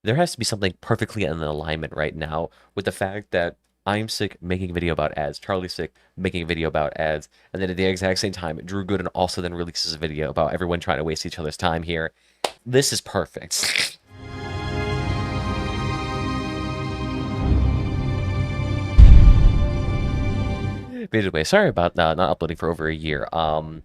there has to be something perfectly in alignment right now with the fact that I'm sick making a video about ads, Charlie's sick making a video about ads, and then at the exact same time, Drew Gooden also then releases a video about everyone trying to waste each other's time here. This is perfect. But anyway, sorry about not uploading for over a year. I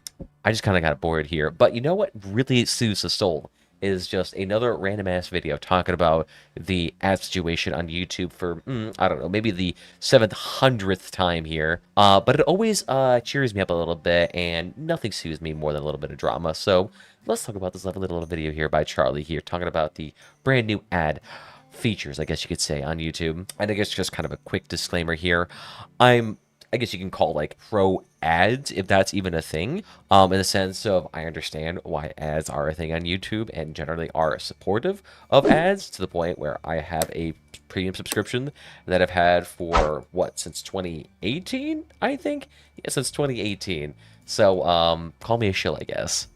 just kind of got bored here. But you know what really soothes the soul is just another random ass video talking about the ad situation on YouTube for I don't know, maybe the 700th time here. But it always cheers me up a little bit, and nothing soothes me more than a little bit of drama. So let's talk about this lovely little video here by Charlie here, talking about the brand new ad features, I guess you could say, on YouTube. And I guess just kind of a quick disclaimer here. I guess you can call like pro ads, if that's even a thing, in the sense of I understand why ads are a thing on YouTube and generally are supportive of ads to the point where I have a premium subscription that I've had for what, since 2018, I think? Yeah, since 2018. So call me a shill, I guess.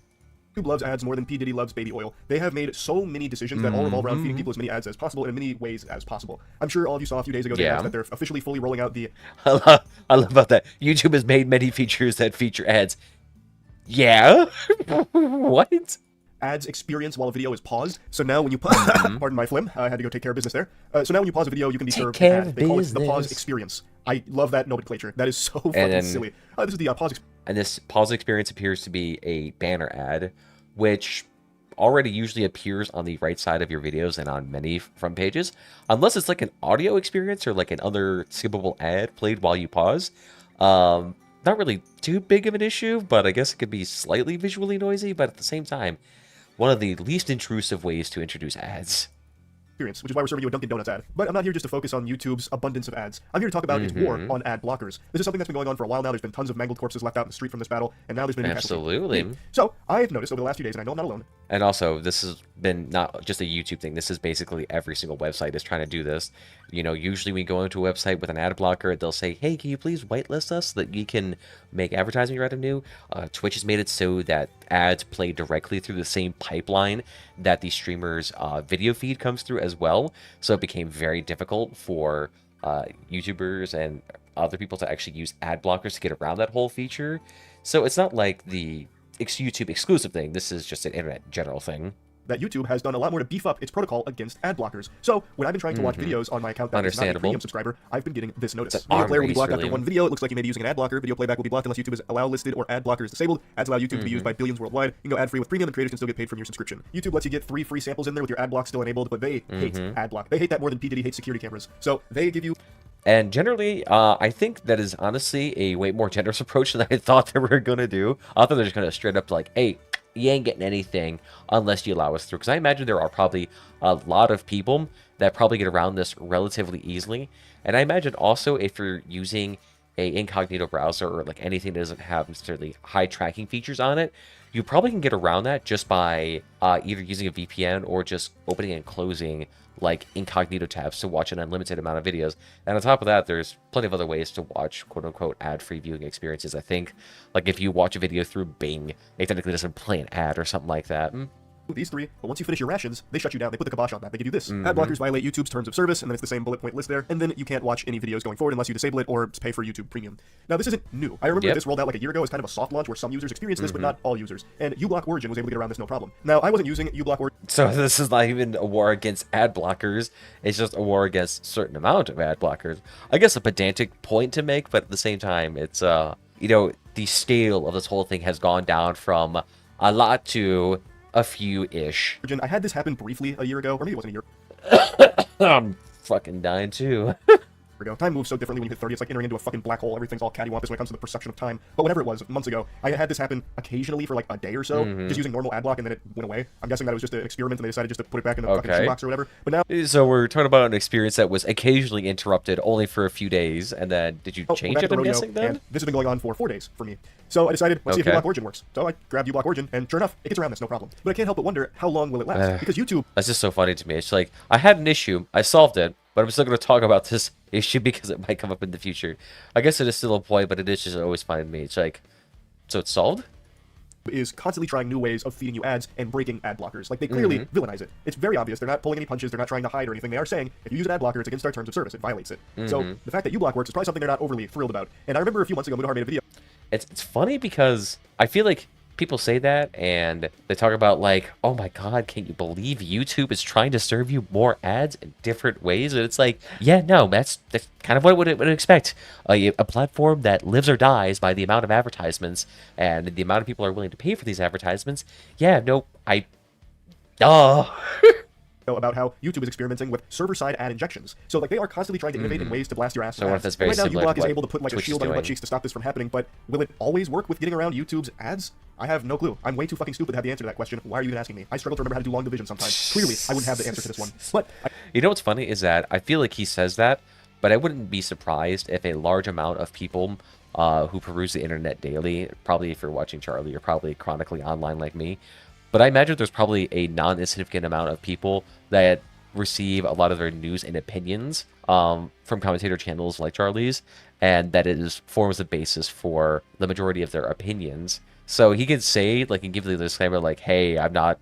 YouTube loves ads more than P. Diddy loves baby oil. They have made so many decisions that all revolve around feeding people as many ads as possible in as many ways as possible. I'm sure all of you saw a few days ago they announced that they're officially fully rolling out the... I love about that. YouTube has made many features that feature ads. Yeah? What? Ads experience while a video is paused. So now when you pardon my phlegm, I had to go take care of business there. So now when you pause a video, you can be served an ad. They call it the pause experience. I love that nomenclature. That is so fucking silly. This is the pause experience. And this pause experience appears to be a banner ad, which already usually appears on the right side of your videos and on many front pages, unless it's like an audio experience or like an other skippable ad played while you pause. Not really too big of an issue, but I guess it could be slightly visually noisy, but at the same time, one of the least intrusive ways to introduce ads. Which is why we're serving you a Dunkin' Donuts ad. But I'm not here just to focus on YouTube's abundance of ads. I'm here to talk about its war on ad blockers. This is something that's been going on for a while now. There's been tons of mangled corpses left out in the street from this battle, and now there's been a new Absolutely. So I've noticed over the last few days, and I know I'm not alone. And also, this has been not just a YouTube thing. This is basically every single website is trying to do this. You know, usually we go into a website with an ad blocker, they'll say, hey, can you please whitelist us so that we can make advertising revenue? Twitch has made it so that ads play directly through the same pipeline that the streamer's video feed comes through as well. So it became very difficult for YouTubers and other people to actually use ad blockers to get around that whole feature. So it's not like the YouTube exclusive thing. This is just an internet general thing. That YouTube has done a lot more to beef up its protocol against ad blockers. So when I've been trying to watch videos on my account that is not a premium subscriber, I've been getting this notice. Video player will be blocked after one video. It looks like you may be using an ad blocker. Video playback will be blocked unless YouTube is allow listed or ad blocker is disabled. Ads allow YouTube to be used by billions worldwide. You can go ad free with premium, and creators can still get paid from your subscription. YouTube lets you get 3 free samples in there with your ad block still enabled, but they hate ad block. They hate that more than P. Diddy hates security cameras. So they give you... And generally, I think that is honestly a way more generous approach than I thought they were going to do. I thought they're just going to straight up like, hey, you ain't getting anything unless you allow us through. Because I imagine there are probably a lot of people that probably get around this relatively easily. And I imagine also if you're using a incognito browser or like anything that doesn't have necessarily high tracking features on it, you probably can get around that just by either using a VPN or just opening and closing like incognito tabs to watch an unlimited amount of videos. And on top of that, there's plenty of other ways to watch quote-unquote ad-free viewing experiences. I think like if you watch a video through Bing, it technically doesn't play an ad or something like that. These 3, but once you finish your rations, they shut you down. They put the kibosh on that. They give you this. Ad blockers violate YouTube's terms of service, and then it's the same bullet point list there, and then you can't watch any videos going forward unless you disable it or pay for YouTube Premium. Now, this isn't new. I remember this rolled out like a year ago as kind of a soft launch where some users experienced this, but not all users. And uBlock Origin was able to get around this no problem. Now, I wasn't using uBlock Origin. So this is not even a war against ad blockers. It's just a war against a certain amount of ad blockers. I guess a pedantic point to make, but at the same time, it's, you know, the scale of this whole thing has gone down from a lot to a few-ish. I had this happen briefly a year ago, or maybe it wasn't a year. I'm fucking dying too. Time moves so differently when you hit 30. It's like entering into a fucking black hole. Everything's all cattywampus when it comes to the perception of time. But whenever it was, months ago, I had this happen occasionally for like a day or so, just using normal ad block, and then it went away. I'm guessing that it was just an experiment, and they decided just to put it back in the fucking shoebox or whatever. But now... So we're talking about an experience that was occasionally interrupted only for a few days, and then did you change it, I'm guessing, then? And this has been going on for 4 days for me. So I decided, let's see if uBlock Origin works. So I grabbed uBlock Origin, and sure enough, it gets around this, no problem. But I can't help but wonder, how long will it last? Because YouTube... That's just so funny to me. It's like, I had an issue, I solved it, but I'm still going to talk about this issue because it might come up in the future. I guess it is still a point, but it is just always funny to me. It's like, so it's solved? is constantly trying new ways of feeding you ads and breaking ad blockers. Like, they clearly villainize it. It's very obvious. They're not pulling any punches. They're not trying to hide or anything. They are saying, if you use an ad blocker, it's against our terms of service. It violates it. So the fact that uBlock works is probably something they're not overly thrilled about. And I remember a few months ago, Mudahar made a video. It's funny because I feel like people say that and they talk about like, oh my God, can you believe YouTube is trying to serve you more ads in different ways? And it's like, yeah, no, that's kind of what I would expect. A platform that lives or dies by the amount of advertisements and the amount of people are willing to pay for these advertisements. Yeah, no, about how YouTube is experimenting with server-side ad injections. So, like, they are constantly trying to innovate in ways to blast your ass. So what if that's very right now, similar uBlock is able to put like a shield on your butt cheeks to stop this from happening, but will it always work with getting around YouTube's ads? I have no clue. I'm way too fucking stupid to have the answer to that question. Why are you even asking me? I struggle to remember how to do long division sometimes. Clearly, I wouldn't have the answer to this one. But you know what's funny is that I feel like he says that, but I wouldn't be surprised if a large amount of people who peruse the internet daily, probably if you're watching Charlie, you're probably chronically online like me, but I imagine there's probably a non-insignificant amount of people that receive a lot of their news and opinions from commentator channels like Charlie's, and that it forms the basis for the majority of their opinions. So he could say, like, and give the disclaimer, like, hey, I'm not,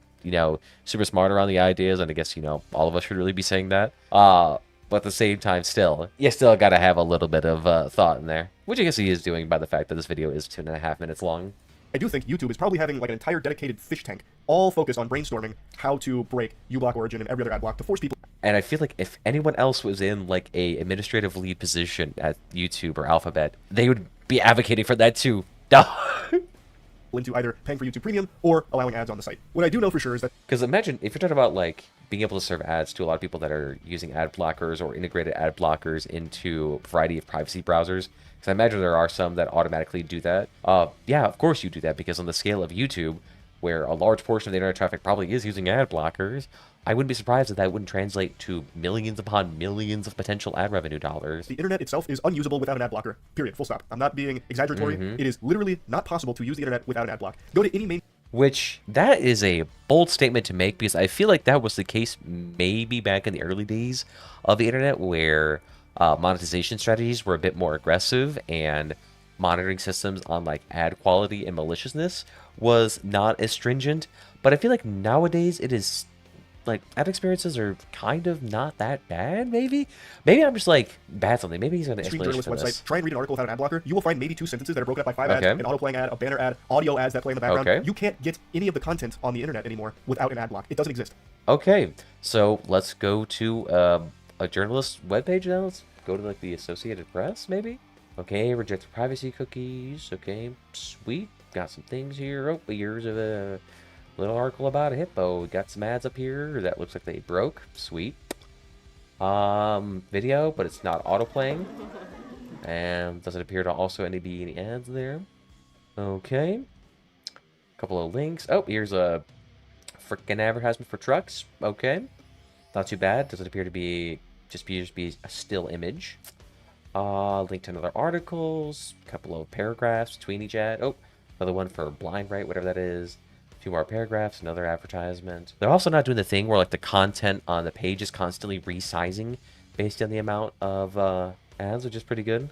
super smart around the ideas, and I guess, all of us should really be saying that. But at the same time, still, you still gotta have a little bit of thought in there, which I guess he is doing by the fact that this video is 2.5 minutes long. I do think YouTube is probably having like an entire dedicated fish tank, all focused on brainstorming how to break uBlock Origin and every other ad block to force people. And I feel like if anyone else was in like a administrative lead position at YouTube or Alphabet, they would be advocating for that too. Into either paying for YouTube Premium or allowing ads on the site. What I do know for sure is that... Because imagine, if you're talking about like being able to serve ads to a lot of people that are using ad blockers or integrated ad blockers into a variety of privacy browsers, because I imagine there are some that automatically do that. Yeah, of course you do that, because on the scale of YouTube, where a large portion of the internet traffic probably is using ad blockers, I wouldn't be surprised if that wouldn't translate to millions upon millions of potential ad revenue dollars. The internet itself is unusable without an ad blocker. Period. Full stop. I'm not being exaggeratory. It is literally not possible to use the internet without an ad block. Go to any main... Which, that is a bold statement to make, because I feel like that was the case maybe back in the early days of the internet, where monetization strategies were a bit more aggressive and monitoring systems on like ad quality and maliciousness was not as stringent. But I feel like nowadays it is like ad experiences are kind of not that bad. Maybe I'm just like bad something. Maybe he's an explanation for this. Try and read an article without an ad blocker. You will find maybe 2 sentences that are broken up by 5 ads, an auto-playing ad, a banner ad, audio ads that play in the background. You can't get any of the content on the internet anymore without an ad block. It doesn't exist. Okay, so let's go to a journalist's webpage now. Let's go to like the Associated Press, maybe. Okay, reject privacy cookies. Okay, sweet. Got some things here. Oh, here's a little article about a hippo. We got some ads up here that looks like they broke. Sweet. Video, but it's not auto-playing. And doesn't appear to also be any ads there. Okay. Couple of links. Oh, here's a freaking advertisement for trucks. Okay. Not too bad. Doesn't appear to be just be a still image. Link to another articles. Couple of paragraphs between each ad. Oh, another one for blind right, whatever that is. 2 more paragraphs, another advertisement. They're also not doing the thing where like the content on the page is constantly resizing based on the amount of ads, which is pretty good.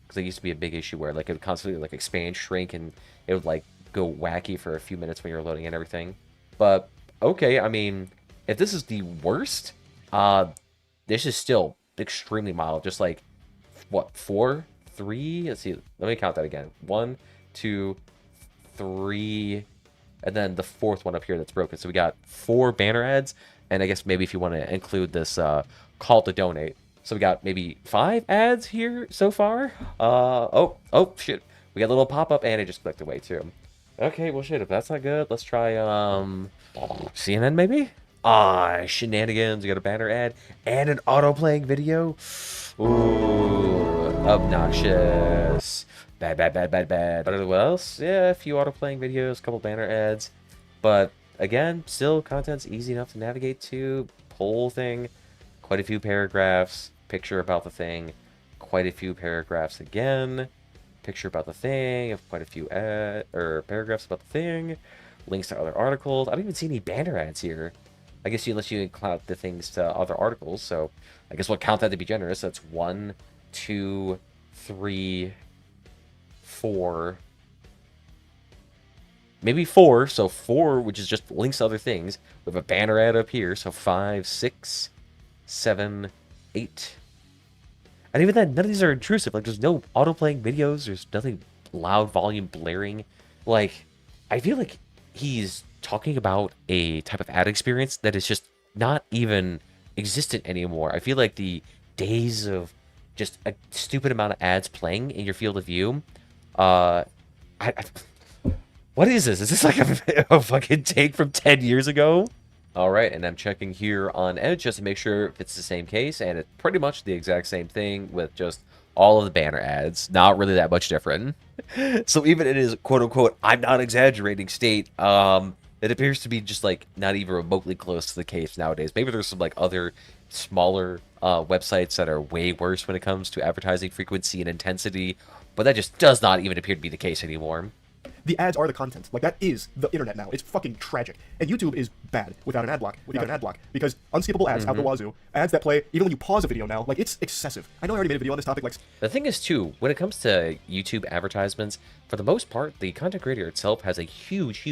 Because it used to be a big issue where like it would constantly like expand, shrink, and it would like go wacky for a few minutes when you're loading and everything. But okay, I mean, if this is the worst, this is still extremely mild. Just like what, 4, 3? Let's see. Let me count that again. 1, 2, 3. And then the 4th one up here that's broken. So we got 4 banner ads. And I guess maybe if you want to include this call to donate. So we got maybe 5 ads here so far. Oh, shit. We got a little pop-up and it just clicked away too. Okay, well, shit. If that's not good, let's try CNN maybe? Shenanigans. We got a banner ad and an auto-playing video. Ooh, obnoxious. Bad. But what else? Yeah, a few auto-playing videos, a couple banner ads. But again, still content's easy enough to navigate to. Poll thing, quite a few paragraphs. Picture about the thing, quite a few paragraphs again. Picture about the thing of quite a few paragraphs about the thing. Links to other articles. I don't even see any banner ads here. I guess unless you include the things to other articles. So I guess we'll count that to be generous. That's 1, 2, 3, 4, maybe 4. So 4, which is just links to other things. We have a banner ad up here. So 5, 6, 7, 8. And even then, none of these are intrusive. Like, there's no auto-playing videos. There's nothing loud volume blaring. Like, I feel like he's talking about a type of ad experience that is just not even existent anymore. I feel like the days of just a stupid amount of ads playing in your field of view, what is this? Is this like a fucking take from 10 years ago? All right, and I'm checking here on Edge just to make sure if it's the same case, and it's pretty much the exact same thing with just all of the banner ads. Not really that much different. So even in his quote-unquote, I'm not exaggerating state, it appears to be just like not even remotely close to the case nowadays. Maybe there's some like other smaller websites that are way worse when it comes to advertising frequency and intensity, but that just does not even appear to be the case anymore. The ads are the content. Like, that is the internet now. It's fucking tragic. And YouTube is bad without an ad block. Because unskippable ads out the wazoo. Ads that play, even when you pause a video now, like, it's excessive. I know I already made a video on this topic, like... The thing is, too, when it comes to YouTube advertisements, for the most part, the content creator itself has a huge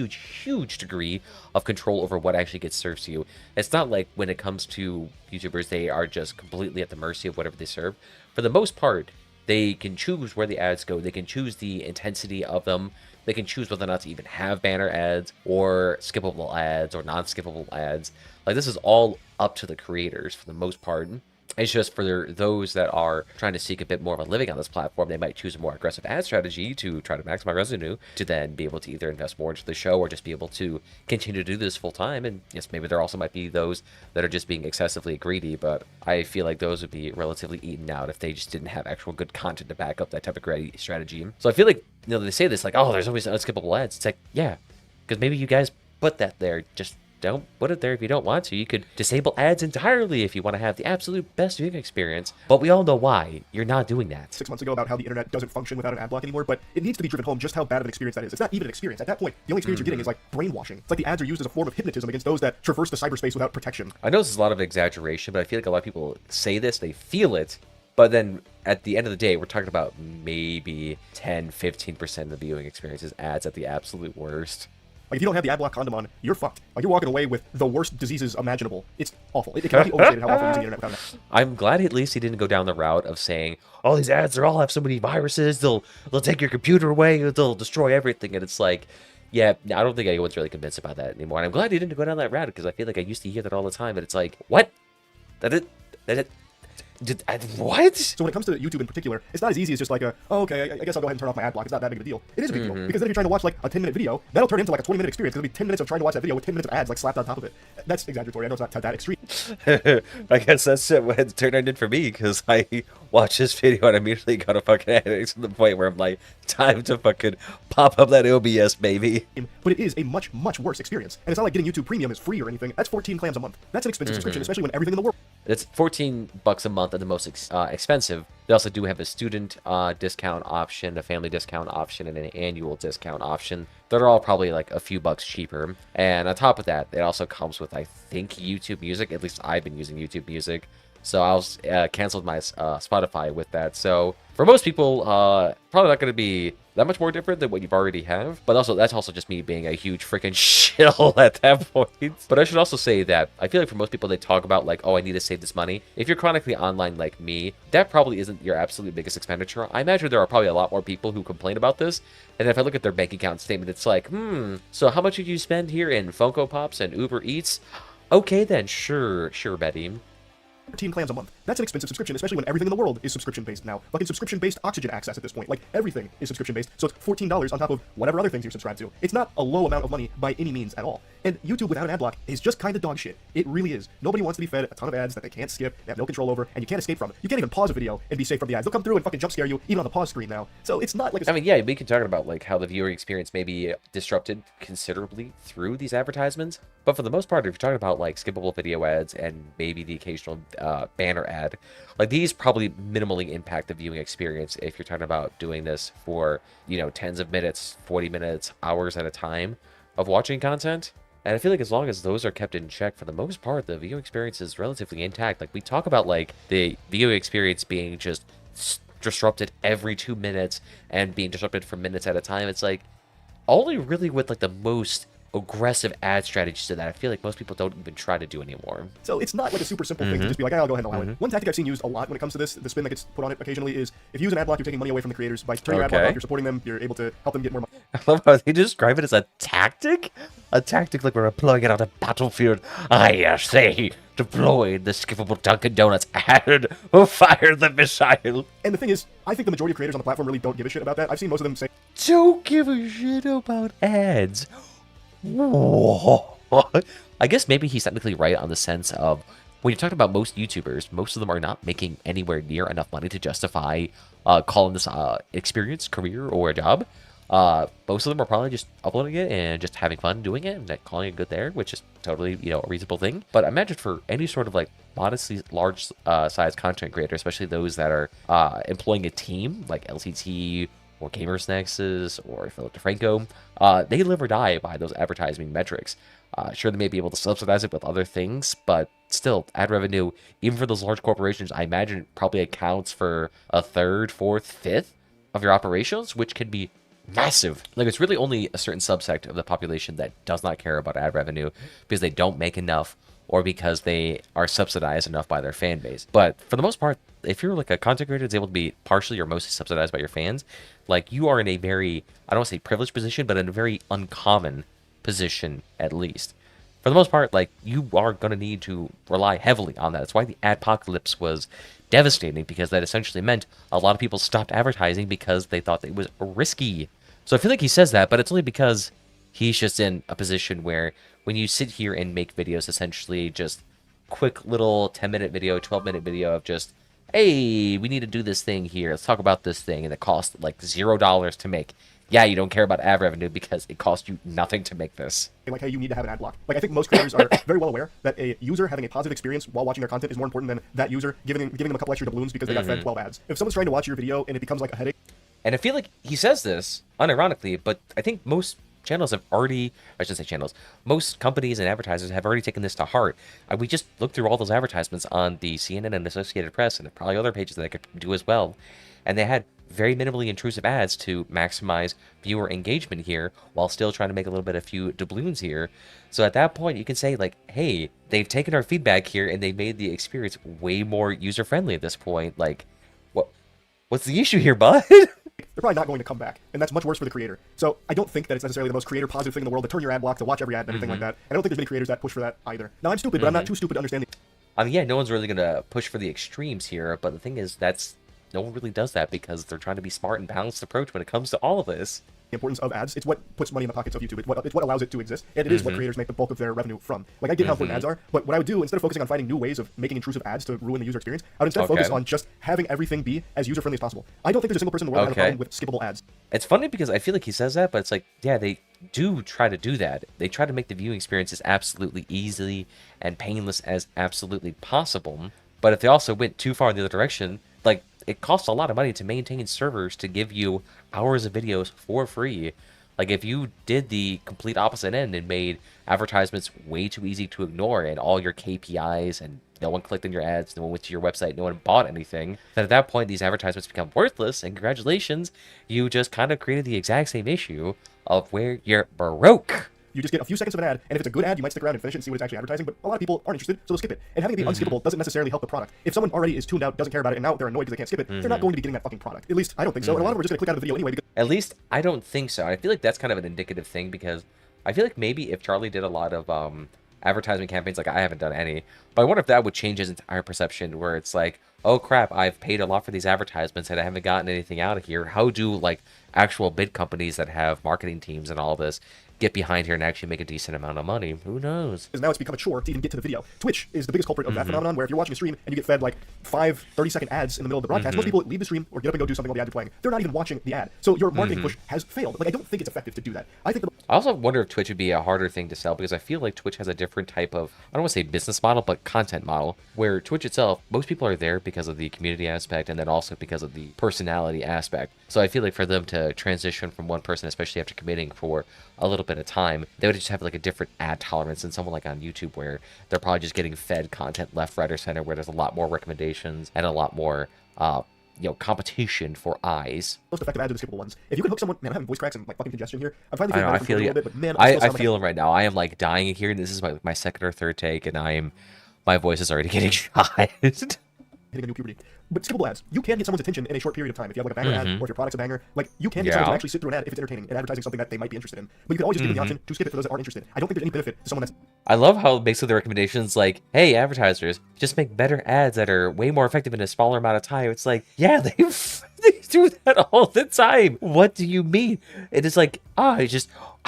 degree of control over what actually gets served to you. It's not like when it comes to YouTubers, they are just completely at the mercy of whatever they serve. For the most part, they can choose where the ads go. They can choose the intensity of them. They can choose whether or not to even have banner ads or skippable ads or non-skippable ads. Like, this is all up to the creators for the most part. It's just for those that are trying to seek a bit more of a living on this platform, they might choose a more aggressive ad strategy to try to maximize revenue, to then be able to either invest more into the show or just be able to continue to do this full time. And yes, maybe there also might be those that are just being excessively greedy, but I feel like those would be relatively eaten out if they just didn't have actual good content to back up that type of greedy strategy. So I feel like, you know, they say this like, oh, there's always unskippable ads. It's like, yeah, because maybe you guys put that there. Just don't put it there if you don't want to. You could disable ads entirely if you want to have the absolute best viewing experience. But we all know why you're not doing that. 6 months ago about how the internet doesn't function without an ad block anymore, but it needs to be driven home just how bad of an experience that is. It's not even an experience. At that point, the only experience you're getting is like brainwashing. It's like the ads are used as a form of hypnotism against those that traverse the cyberspace without protection. I know this is a lot of exaggeration, but I feel like a lot of people say this, they feel it, but then at the end of the day, we're talking about maybe 10-15% of the viewing experience is ads at the absolute worst. Like, if you don't have the ad block condom on, you're fucked. Like, you're walking away with the worst diseases imaginable. It's awful. It cannot be overstated how awful using the internet without that. I'm glad at least he didn't go down the route of saying, all these ads, they all have so many viruses, they'll take your computer away, they'll destroy everything. And it's like, yeah, I don't think anyone's really convinced about that anymore. And I'm glad he didn't go down that route, because I feel like I used to hear that all the time. And it's like, what? What? So when it comes to YouTube in particular, it's not as easy as just like oh, okay, I guess I'll go ahead and turn off my ad block. It's not that big of a deal. It is a big deal, because then if you're trying to watch like a 10-minute video, that'll turn into like a 20-minute experience, because it'll be 10 minutes of trying to watch that video with 10 minutes of ads like slapped on top of it. That's exaggeratory. I know it's not to that extreme. I guess that's what it turned into for me, because I watched this video and immediately got a fucking addict to the point where I'm like, time to fucking pop up that OBS, baby. But it is a much worse experience. And it's not like getting YouTube Premium is free or anything. That's 14 clams a month. That's an expensive subscription, especially when everything in the world... It's $14 a month at the most expensive. They also do have a student discount option, a family discount option, and an annual discount option. They're all probably like a few bucks cheaper. And on top of that, it also comes with, I think, YouTube Music. At least I've been using YouTube Music. So I was canceled my Spotify with that. So for most people, probably not going to be that much more different than what you've already have. But also, that's also just me being a huge freaking shill at that point. But I should also say that I feel like for most people, they talk about like, oh, I need to save this money. If you're chronically online like me, that probably isn't your absolute biggest expenditure. I imagine there are probably a lot more people who complain about this. And if I look at their bank account statement, it's like, so how much did you spend here in Funko Pops and Uber Eats? Okay, then, sure, Betty. 13 clams a month. That's an expensive subscription, especially when everything in the world is subscription-based now. Fucking subscription-based oxygen access at this point. Like, everything is subscription-based, so it's $14 on top of whatever other things you're subscribed to. It's not a low amount of money by any means at all. And YouTube without an ad block is just kind of dog shit. It really is. Nobody wants to be fed a ton of ads that they can't skip, they have no control over, and you can't escape from it. You can't even pause a video and be safe from the ads. They'll come through and fucking jump scare you, even on the pause screen now. So it's not like a... I mean, yeah, we can talk about like how the viewer experience may be disrupted considerably through these advertisements. But for the most part, if you're talking about like skippable video ads and maybe the occasional banner ad, like these probably minimally impact the viewing experience if you're talking about doing this for, you know, tens of minutes, 40 minutes, hours at a time of watching content. And I feel like as long as those are kept in check, for the most part, the viewing experience is relatively intact. Like we talk about like the viewing experience being just disrupted every 2 minutes and being disrupted for minutes at a time. It's like, only really with like the most aggressive ad strategies to that I feel like most people don't even try to do anymore. So it's not like a super simple thing to just be like, I'll go ahead and allow it. One tactic I've seen used a lot when it comes to this, the spin that gets put on it occasionally, is if you use an ad block, you're taking money away from the creators. By turning your ad block off, you're supporting them, you're able to help them get more money. I love how they describe it as a tactic? A tactic like we're employing it on a battlefield. I say, deploy the skippable Dunkin' Donuts ad who fired the missile. And the thing is, I think the majority of creators on the platform really don't give a shit about that. I've seen most of them say, don't give a shit about ads. I guess maybe he's technically right on the sense of when you're talking about most YouTubers, most of them are not making anywhere near enough money to justify calling this experience, career, or a job. Most of them are probably just uploading it and just having fun doing it and calling it good there, which is totally, a reasonable thing. But imagine for any sort of like modestly large size content creator, especially those that are employing a team like LCT or Gamers Nexus or Philip DeFranco, they live or die by those advertising metrics. Sure, they may be able to subsidize it with other things, but still, ad revenue, even for those large corporations, I imagine it probably accounts for a third, fourth, fifth of your operations, which can be massive. Like, it's really only a certain subsect of the population that does not care about ad revenue because they don't make enough or because they are subsidized enough by their fan base. But for the most part, if you're like a content creator that's able to be partially or mostly subsidized by your fans, like you are in a very, I don't want to say privileged position, but in a very uncommon position at least. For the most part, like you are going to need to rely heavily on that. That's why the adpocalypse was devastating, because that essentially meant a lot of people stopped advertising because they thought that it was risky. So I feel like he says that, but it's only because he's just in a position where when you sit here and make videos, essentially just quick little 10-minute video, 12-minute video of just, hey, we need to do this thing here. Let's talk about this thing. And it costs like $0 to make. Yeah, you don't care about ad revenue because it costs you nothing to make this. Like, hey, you need to have an ad block. Like, I think most creators are very well aware that a user having a positive experience while watching their content is more important than that user giving them a couple extra doubloons because they got fed 12 ads. If someone's trying to watch your video and it becomes like a headache. And I feel like he says this unironically, but I think most channels have already, I shouldn't say channels, most companies and advertisers have already taken this to heart. We just looked through all those advertisements on the CNN and Associated Press, and probably other pages that I could do as well. And they had very minimally intrusive ads to maximize viewer engagement here while still trying to make a little bit of few doubloons here. So at that point, you can say like, hey, they've taken our feedback here and they made the experience way more user-friendly at this point. Like, what's the issue here, bud? They're probably not going to come back, and that's much worse for the creator. So I don't think that it's necessarily the most creator positive thing in the world to turn your ad block, to watch every ad and everything like that. I don't think there's many creators that push for that either. Now, I'm stupid, but I'm not too stupid to understand it. I mean, yeah, no one's really going to push for the extremes here, but the thing is, no one really does that because they're trying to be smart and balanced approach when it comes to all of this. The importance of ads, it's what puts money in the pockets of YouTube. It's what allows it to exist, and it is what creators make the bulk of their revenue from. Like, I get how important ads are, but what I would do, instead of focusing on finding new ways of making intrusive ads to ruin the user experience, I would instead focus on just having everything be as user-friendly as possible. I don't think there's a single person in the world that has a problem with skippable ads. It's funny because I feel like he says that, but it's like, yeah, they do try to do that. They try to make the viewing experience as absolutely easy and painless as absolutely possible. But if they also went too far in the other direction, like, it costs a lot of money to maintain servers to give you hours of videos for free. Like, if you did the complete opposite end and made advertisements way too easy to ignore and all your KPIs and no one clicked on your ads, no one went to your website, no one bought anything, then at that point, these advertisements become worthless, and congratulations, you just kind of created the exact same issue of where you're broke. You just get a few seconds of an ad, and if it's a good ad, you might stick around and finish it and see what it's actually advertising, but a lot of people aren't interested, so they'll skip it. And having it be unskippable doesn't necessarily help the product. If someone already is tuned out, doesn't care about it, and now they're annoyed because they can't skip it, they're not going to be getting that fucking product. At least, I don't think so, and a lot of them are just going to click out of the video anyway because... At least, I don't think so. I feel like that's kind of an indicative thing, because I feel like maybe if Charlie did a lot of advertisement campaigns, like I haven't done any, but I wonder if that would change his entire perception, where it's like, oh crap, I've paid a lot for these advertisements and I haven't gotten anything out of here. How do, like, actual big companies that have marketing teams and all this get behind here and actually make a decent amount of money? Who knows? Because now it's become a chore to even get to the video. Twitch is the biggest culprit of that phenomenon, where if you're watching a stream and you get fed like 5 30-second ads in the middle of the broadcast, most people leave the stream or get up and go do something while the ads are playing. They're not even watching the ad. So your marketing push has failed. Like, I don't think it's effective to do that. I also wonder if Twitch would be a harder thing to sell, because I feel like Twitch has a different type of, I don't want to say business model, but content model, where Twitch itself, most people are there because of the community aspect and then also because of the personality aspect. So I feel like for them to transition from one person, especially after committing for a little bit of time, they would just have like a different ad tolerance than someone like on YouTube, where they're probably just getting fed content left, right, or center, where there's a lot more recommendations and a lot more competition for eyes. Most effective ads are the skippable ones. If you could hook someone, man, I'm having voice cracks and like fucking congestion here. I'm finally I feeling feel you. A little bit, but man, I feel them right now. I am like dying here. This is my second or third take, and my voice is already getting shot. Hitting a new puberty. But skippable ads, you can get someone's attention in a short period of time. If you have like a banger ad, or if your product's a banger, like you can get someone to actually sit through an ad if it's entertaining and advertising something that they might be interested in. But you can always just give them the option to skip it for those that aren't interested. I don't think there's any benefit to someone that's... I love how basically the recommendations like, hey, advertisers, just make better ads that are way more effective in a smaller amount of time. It's like, yeah, they do that all the time. What do you mean? It is like, I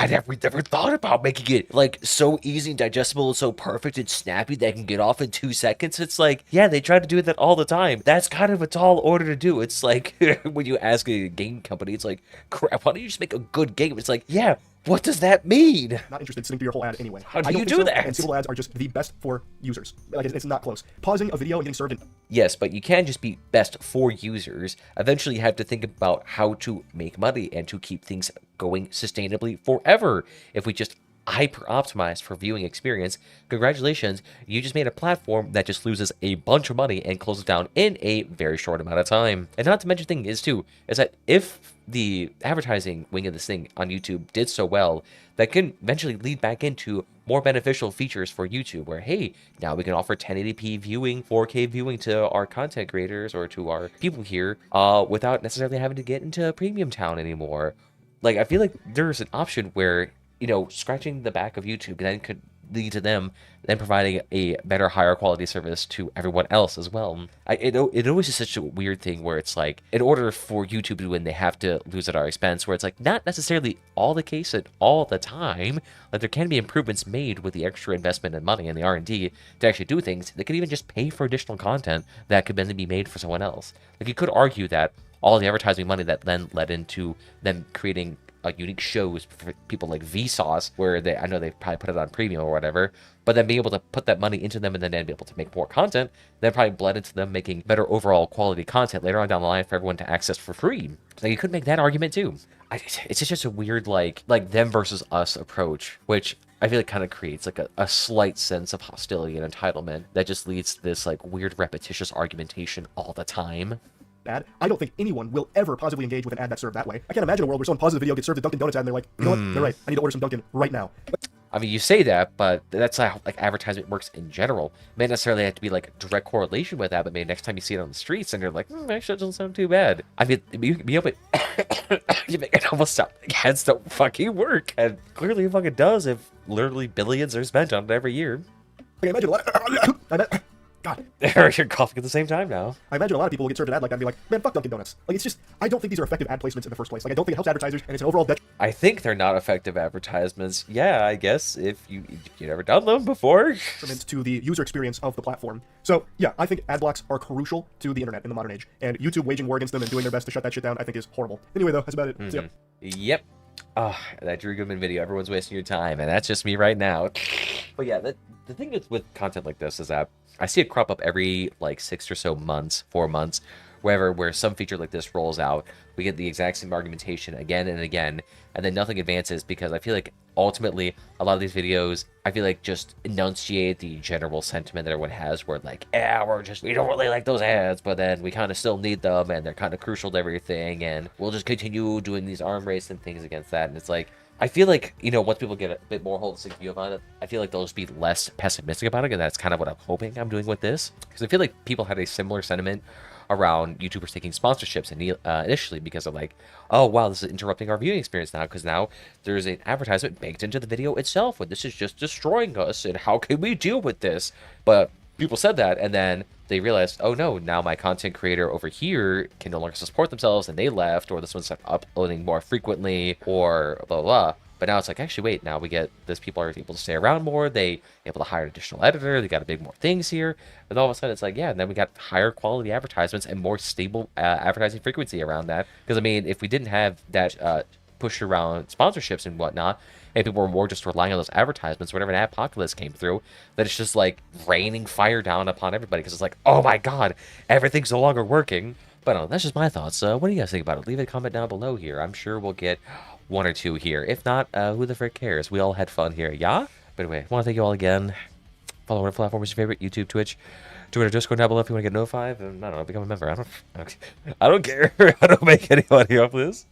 never thought about making it like so easy and digestible and so perfect and snappy that I can get off in 2 seconds. It's like, yeah, they try to do that all the time. That's kind of a tall order to do. It's like when you ask a game company, it's like, crap, why don't you just make a good game? It's like, yeah, what does that mean? Not interested sitting through your whole ad anyway. How do you do that? And skippable ads are just the best for users. Like it's not close. Pausing a video and getting served in... Yes, but you can't just be best for users. Eventually, you have to think about how to make money and to keep things going sustainably forever. If we just hyper-optimized for viewing experience, congratulations, you just made a platform that just loses a bunch of money and closes down in a very short amount of time. And not to mention the thing is that if the advertising wing of this thing on YouTube did so well, that can eventually lead back into more beneficial features for YouTube where, hey, now we can offer 1080p viewing, 4K viewing to our content creators or to our people here without necessarily having to get into Premium Town anymore. Like, I feel like there's an option where, scratching the back of YouTube then could lead to them then providing a better, higher quality service to everyone else as well. It always is such a weird thing where it's like, in order for YouTube to win, they have to lose at our expense, where it's like, not necessarily all the case at all the time. Like, there can be improvements made with the extra investment and money and the R&D to actually do things. They could even just pay for additional content that could then be made for someone else. Like, you could argue that all the advertising money that then led into them creating unique shows for people like Vsauce, where I know they probably put it on premium or whatever, but then being able to put that money into them and then be able to make more content, then probably bled into them making better overall quality content later on down the line for everyone to access for free. So you could make that argument too. It's just a weird like them versus us approach, which I feel like kind of creates like a slight sense of hostility and entitlement that just leads to this like weird repetitious argumentation all the time. Ad. I don't think anyone will ever positively engage with an ad that's served that way. I can't imagine a world where someone pauses a video, gets served a Dunkin' Donuts ad, and they're like, you know what? They're right. I need to order some Dunkin' right now. I mean, you say that, but that's how like advertisement works in general. It may necessarily have to be like direct correlation with that, but maybe next time you see it on the streets and you're like, actually, it doesn't sound too bad. I mean, you make it almost sound like ads don't fucking work, and clearly it fucking does if literally billions are spent on it every year. I imagine a lot. God. You're coughing at the same time now. I imagine a lot of people will get served an ad like that and be like, man, fuck Dunkin' Donuts. Like, it's just, I don't think these are effective ad placements in the first place. Like, I don't think it helps advertisers, and it's an overall detriment. I think they're not effective advertisements. Yeah, I guess if you've never done them before. To the user experience of the platform. So, yeah, I think ad blocks are crucial to the internet in the modern age, and YouTube waging war against them and doing their best to shut that shit down, I think is horrible. Anyway, though, that's about it. So, Yep. That Drew Goodman video, everyone's wasting your time, and that's just me right now. But yeah, the thing is with content like this is that I see it crop up every like 6 or so months, 4 months, where some feature like this rolls out. We get the exact same argumentation again and again, and then nothing advances because I feel like ultimately a lot of these videos, I feel like just enunciate the general sentiment that everyone has where like, we don't really like those ads, but then we kind of still need them and they're kind of crucial to everything, and we'll just continue doing these arm race and things against that. And it's like, I feel like, once people get a bit more holistic view about it, I feel like they'll just be less pessimistic about it, and that's kind of what I'm hoping I'm doing with this. Because I feel like people had a similar sentiment around YouTubers taking sponsorships initially, because they're like, oh, wow, this is interrupting our viewing experience now, because now there's an advertisement baked into the video itself, and this is just destroying us, and how can we deal with this? But people said that, and then they realized, oh no, now my content creator over here can no longer support themselves, and they left, or this one's uploading more frequently, or blah, blah, blah. But now it's like, actually, wait, now we get this, people are able to stay around more, they able to hire an additional editor, they got to make more things here, and all of a sudden it's like, yeah, and then we got higher quality advertisements and more stable advertising frequency around that. Because, I mean, if we didn't have that push around sponsorships and whatnot, and people were more just relying on those advertisements whenever an apocalypse came through, that it's just like raining fire down upon everybody, because it's like, oh my god, everything's no longer working. But that's just my thoughts. What do you guys think about it? Leave a comment down below here. I'm sure we'll get 1 or 2 here. If not, who the frick cares? We all had fun here, yeah? But anyway, I want to thank you all again. Follow our platform, your favorite, YouTube, Twitch, Join our Discord down below if you want to get notified, and I don't know, become a member. I don't care. I don't make any money off this.